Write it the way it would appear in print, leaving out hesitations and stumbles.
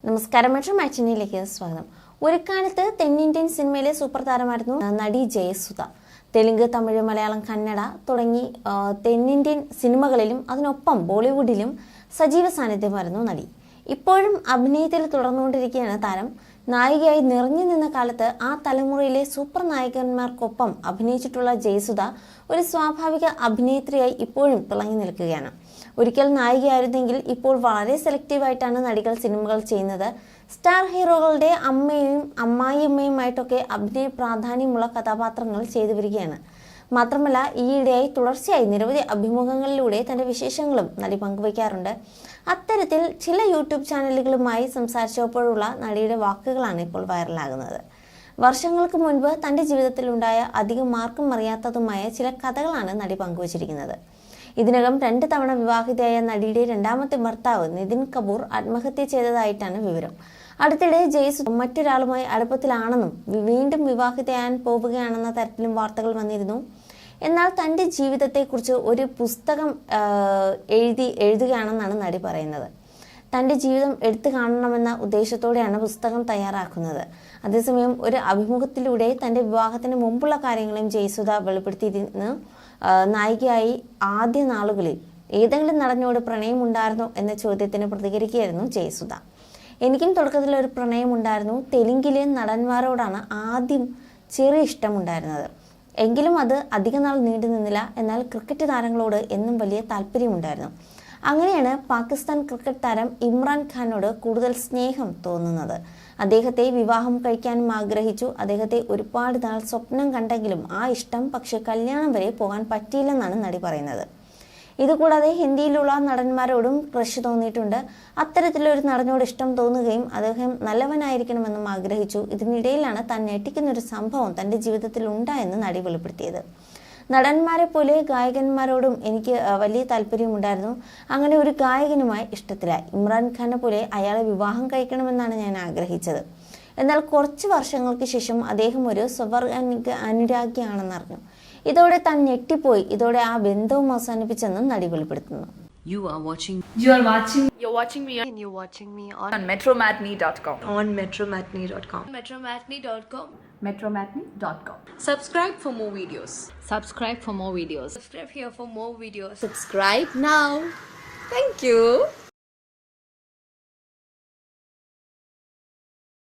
നമസ്കാരം. മെട്രോ മാറ്റിനിയിലേക്ക് സ്വാഗതം. ഒരു കാലത്ത് തെന്നിന്ത്യൻ സിനിമയിലെ സൂപ്പർ താരമായിരുന്നു നടി ജയസുധ. തെലുങ്ക്, തമിഴ്, മലയാളം, കന്നഡ തുടങ്ങി തെന്നിന്ത്യൻ സിനിമകളിലും അതിനൊപ്പം ബോളിവുഡിലും സജീവ സാന്നിധ്യമായിരുന്നു നടി. ഇപ്പോഴും അഭിനയത്തിൽ തുടർന്നുകൊണ്ടിരിക്കുകയാണ് താരം. നായികയായി നിറഞ്ഞു നിന്ന കാലത്ത് ആ തലമുറയിലെ സൂപ്പർ നായകന്മാർക്കൊപ്പം അഭിനയിച്ചിട്ടുള്ള ജയസുധ ഒരു സ്വാഭാവിക അഭിനേത്രിയായി ഇപ്പോഴും തിളങ്ങി നിൽക്കുകയാണ്. ഒരിക്കൽ നായികയായിരുന്നെങ്കിൽ ഇപ്പോൾ വളരെ സെലക്റ്റീവായിട്ടാണ് നടികൾ സിനിമകൾ ചെയ്യുന്നത്. സ്റ്റാർ ഹീറോകളുടെ അമ്മയും അമ്മായിയമ്മയുമായിട്ടൊക്കെ അഭിനയ പ്രാധാന്യമുള്ള കഥാപാത്രങ്ങൾ ചെയ്തു വരികയാണ്. മാത്രമല്ല, ഈയിടെയായി തുടർച്ചയായി നിരവധി അഭിമുഖങ്ങളിലൂടെ തന്റെ വിശേഷങ്ങളും നടി പങ്കുവയ്ക്കാറുണ്ട്. അത്തരത്തിൽ ചില യൂട്യൂബ് ചാനലുകളുമായി സംസാരിച്ചപ്പോഴുള്ള നടിയുടെ വാക്കുകളാണ് ഇപ്പോൾ വൈറലാകുന്നത്. വർഷങ്ങൾക്ക് മുൻപ് തന്റെ ജീവിതത്തിലുണ്ടായ അധികം ആർക്കും അറിയാത്തതുമായ ചില കഥകളാണ് നടി പങ്കുവച്ചിരിക്കുന്നത്. ഇതിനകം 2 തവണ വിവാഹിതയായ നടിയുടെ രണ്ടാമത്തെ ഭർത്താവ് നിതിൻ കപൂർ ആത്മഹത്യ ചെയ്തതായിട്ടാണ് വിവരം. അടുത്തിടെ ജയസുധ മറ്റൊരാളുമായി അടുപ്പത്തിലാണെന്നും വീണ്ടും വിവാഹിതയാൻ പോവുകയാണെന്ന തരത്തിലും വാർത്തകൾ വന്നിരുന്നു. എന്നാൽ തൻ്റെ ജീവിതത്തെക്കുറിച്ച് ഒരു പുസ്തകം എഴുതുകയാണെന്നാണ് നടി പറയുന്നത്. തൻ്റെ ജീവിതം എടുത്തു കാണണമെന്ന ഉദ്ദേശത്തോടെയാണ് പുസ്തകം തയ്യാറാക്കുന്നത്. അതേസമയം ഒരു അഭിമുഖത്തിലൂടെ തൻ്റെ വിവാഹത്തിന് മുമ്പുള്ള കാര്യങ്ങളും ജയസുധ വെളിപ്പെടുത്തിയിരുന്നു. നായികയായി ആദ്യ നാളുകളിൽ ഏതെങ്കിലും നടനോട് പ്രണയമുണ്ടായിരുന്നോ എന്ന ചോദ്യത്തിന് പ്രതികരിക്കുകയായിരുന്നു ജയസുധ. എനിക്കും തുടക്കത്തിൽ ഒരു പ്രണയമുണ്ടായിരുന്നു. തെലുങ്കിലെ നടന്മാരോടാണ് ആദ്യം ചെറിയ ഇഷ്ടമുണ്ടായിരുന്നത്. എങ്കിലും അത് അധികനാൾ നീണ്ടു നിന്നില്ല. എന്നാൽ ക്രിക്കറ്റ് താരങ്ങളോട് എന്നും വലിയ താല്പര്യമുണ്ടായിരുന്നു. അങ്ങനെയാണ് പാകിസ്ഥാൻ ക്രിക്കറ്റ് താരം ഇമ്രാൻ ഖാനോട് കൂടുതൽ സ്നേഹം തോന്നുന്നത്. അദ്ദേഹത്തെ വിവാഹം കഴിക്കാനും ആഗ്രഹിച്ചു. അദ്ദേഹത്തെ ഒരുപാട് നാൾ സ്വപ്നം കണ്ടെങ്കിലും ആ ഇഷ്ടം പക്ഷെ കല്യാണം വരെ പോകാൻ പറ്റിയില്ലെന്നാണ് നടി പറയുന്നത്. ഇതുകൂടാതെ ഹിന്ദിയിലുള്ള നടന്മാരോടും ക്രഷ് തോന്നിയിട്ടുണ്ട്. അത്തരത്തിലൊരു നടനോട് ഇഷ്ടം തോന്നുകയും അദ്ദേഹം നല്ലവനായിരിക്കണമെന്നും ആഗ്രഹിച്ചു. ഇതിനിടയിലാണ് താൻ ഞെട്ടിക്കുന്നൊരു സംഭവം തൻ്റെ ജീവിതത്തിൽ ഉണ്ടായെന്ന് നടി വെളിപ്പെടുത്തിയത്. നടന്മാരെ പോലെ ഗായകന്മാരോടും എനിക്ക് വലിയ താല്പര്യമുണ്ടായിരുന്നു. അങ്ങനെ ഒരു ഗായകനുമായി ഇഷ്ടത്തിലായി. ഇമ്രാൻഖാനെ പോലെ അയാളെ വിവാഹം കഴിക്കണമെന്നാണ് ഞാൻ ആഗ്രഹിച്ചത്. എന്നാൽ കുറച്ച് വർഷങ്ങൾക്ക് ശേഷം അദ്ദേഹം ഒരു സ്വവർഗ അനുരാഗിയാണെന്നറിഞ്ഞു. ഇതോടെ താൻ ഞെട്ടിപ്പോയി. ഇതോടെ ആ ബന്ധവും അവസാനിപ്പിച്ചെന്നും നടി വെളിപ്പെടുത്തുന്നു. You're watching me on metromatney.com. on metromatney.com. metromatney.com. Subscribe for more videos. Subscribe for more videos. Subscribe here for more videos. Subscribe now. Thank you.